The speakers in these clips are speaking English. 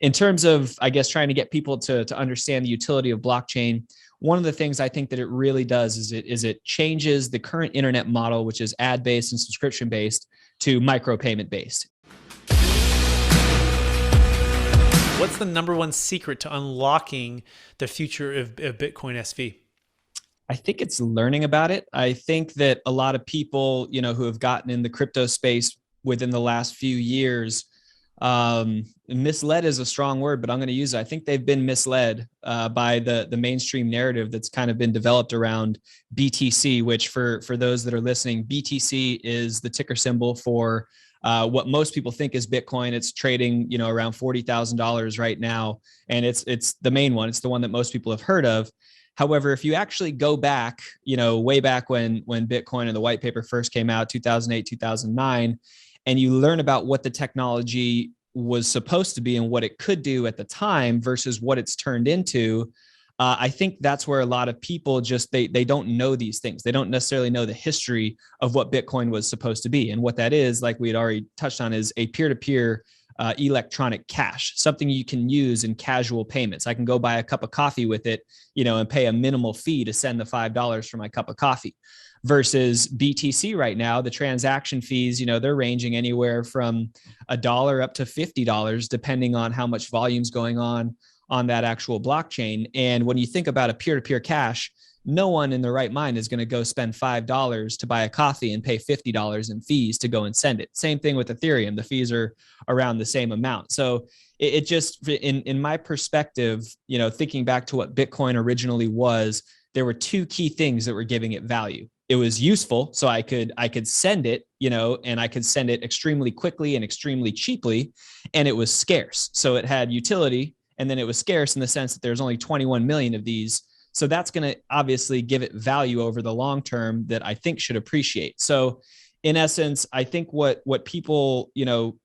In terms of, I guess, trying to get people to understand the utility of blockchain, one of the things I think that it really does is it changes the current internet model, which is ad-based and subscription-based, to micropayment-based. What's the number one secret to unlocking the future of Bitcoin SV? I think it's learning about it. I think that a lot of people, who have gotten in the crypto space within the last few years, misled is a strong word, but I'm going to use it. I think they've been misled by the mainstream narrative that's kind of been developed around BTC, which for those that are listening, BTC is the ticker symbol for what most people think is Bitcoin. It's trading, around $40,000 right now. And it's the main one. It's the one that most people have heard of. However, if you actually go back, way back when Bitcoin and the white paper first came out, 2008, 2009, and you learn about what the technology was supposed to be and what it could do at the time versus what it's turned into, I think that's where a lot of people just, they don't know these things. They don't necessarily know the history of what Bitcoin was supposed to be. And what that is, like we had already touched on, is a peer-to-peer electronic cash, something you can use in casual payments. I can go buy a cup of coffee with it, and pay a minimal fee to send the $5 for my cup of coffee. Versus BTC right now, the transaction fees, they're ranging anywhere from $1 up to $50, depending on how much volume's going on that actual blockchain. And when you think about a peer-to-peer cash, no one in their right mind is going to go spend $5 to buy a coffee and pay $50 in fees to go and send it. Same thing with Ethereum. The fees are around the same amount. So it just, in my perspective, thinking back to what Bitcoin originally was, there were two key things that were giving it value. It was useful, so I could send it, and I could send it extremely quickly and extremely cheaply, and it was scarce. So it had utility, and then it was scarce in the sense that there's only 21 million of these. So that's going to obviously give it value over the long term that I think should appreciate. So in essence, I think what people,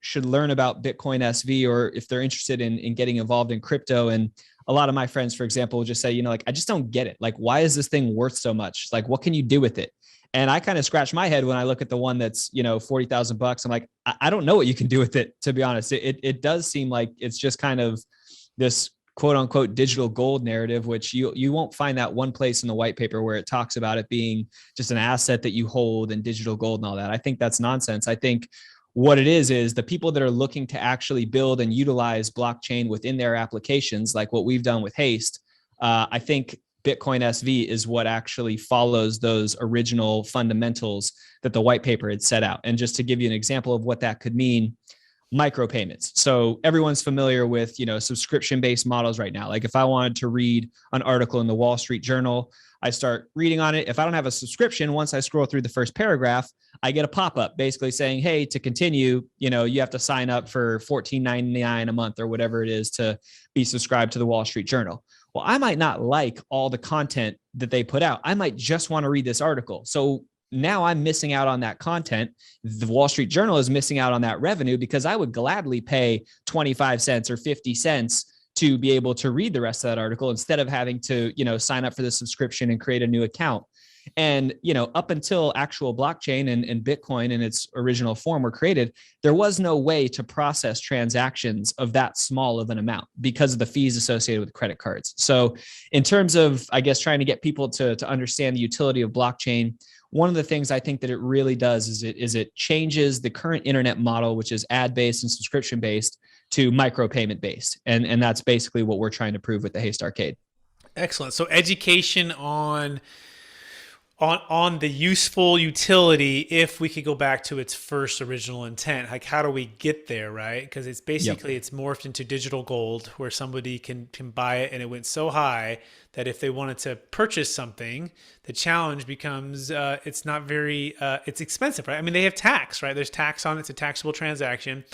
should learn about Bitcoin SV, or if they're interested in getting involved in crypto, and a lot of my friends, for example, will just say, I just don't get it. Like, why is this thing worth so much? Like, what can you do with it? And I kind of scratch my head when I look at the one that's, $40,000. I'm like, I don't know what you can do with it, to be honest. It does seem like it's just kind of this quote unquote digital gold narrative, which you won't find that one place in the white paper where it talks about it being just an asset that you hold and digital gold and all that. I think that's nonsense. I think what it is the people that are looking to actually build and utilize blockchain within their applications, like what we've done with Haste. I think Bitcoin SV is what actually follows those original fundamentals that the white paper had set out. And just to give you an example of what that could mean, micropayments. So everyone's familiar with, subscription-based models right now. Like if I wanted to read an article in the Wall Street Journal, I start reading on it. If I don't have a subscription, once I scroll through the first paragraph, I get a pop-up basically saying, hey, to continue, you have to sign up for $14.99 a month or whatever it is to be subscribed to the Wall Street Journal. Well, I might not like all the content that they put out. I might just want to read this article. So now I'm missing out on that content. The Wall Street Journal is missing out on that revenue because I would gladly pay 25 cents or 50 cents to be able to read the rest of that article instead of having to, sign up for the subscription and create a new account. And, up until actual blockchain and Bitcoin in its original form were created, there was no way to process transactions of that small of an amount because of the fees associated with credit cards. So in terms of, I guess, trying to get people to understand the utility of blockchain, one of the things I think that it really does is it changes the current internet model, which is ad-based and subscription-based, to micropayment-based. And that's basically what we're trying to prove with the Haste Arcade. Excellent. So education on the useful utility, if we could go back to its first original intent, like how do we get there, right? Because it's basically, It's morphed into digital gold where somebody can buy it, and it went so high that if they wanted to purchase something, the challenge becomes it's not very, it's expensive, right? I mean, they have tax, right? There's tax on it. It's a taxable transaction.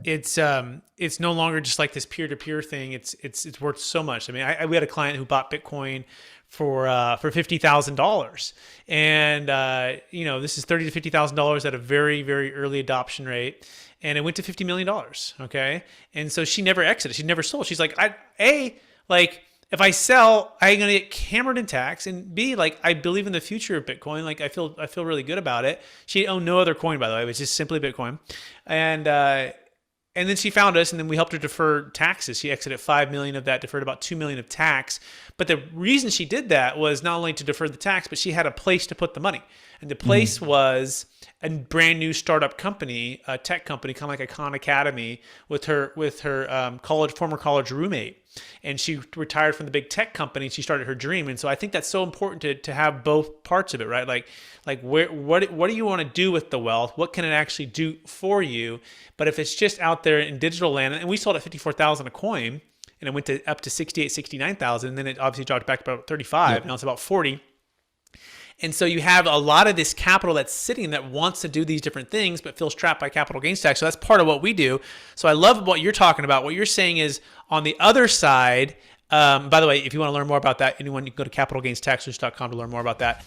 It's no longer just like this peer-to-peer thing. It's worth so much. I mean, we had a client who bought Bitcoin for $50,000, and this is $30,000 to $50,000 at a very, very early adoption rate, and it went to $50 million. Okay, and so she never exited. She never sold. She's like, if I sell, I'm gonna get hammered in tax, and B, I believe in the future of Bitcoin. Like I feel really good about it. She owned no other coin, by the way. It was just simply Bitcoin, and And then she found us, and then we helped her defer taxes. She exited $5 million of that, deferred about $2 million of tax. But the reason she did that was not only to defer the tax, but she had a place to put the money. And the place was a brand new startup company, a tech company, kind of like a Khan Academy, with her former college roommate. And she retired from the big tech company. And she started her dream. And so I think that's so important to have both parts of it, right? Like what do you want to do with the wealth? What can it actually do for you? But if it's just out there in digital land, and we sold at $54,000 a coin, and it went up to $69,000, and then it obviously dropped back to about 35. Yep. Now it's about 40. And so you have a lot of this capital that's sitting that wants to do these different things, but feels trapped by capital gains tax. So that's part of what we do. So I love what you're talking about. What you're saying is on the other side, by the way, if you want to learn more about that, anyone, you can go to capitalgainstaxers.com to learn more about that.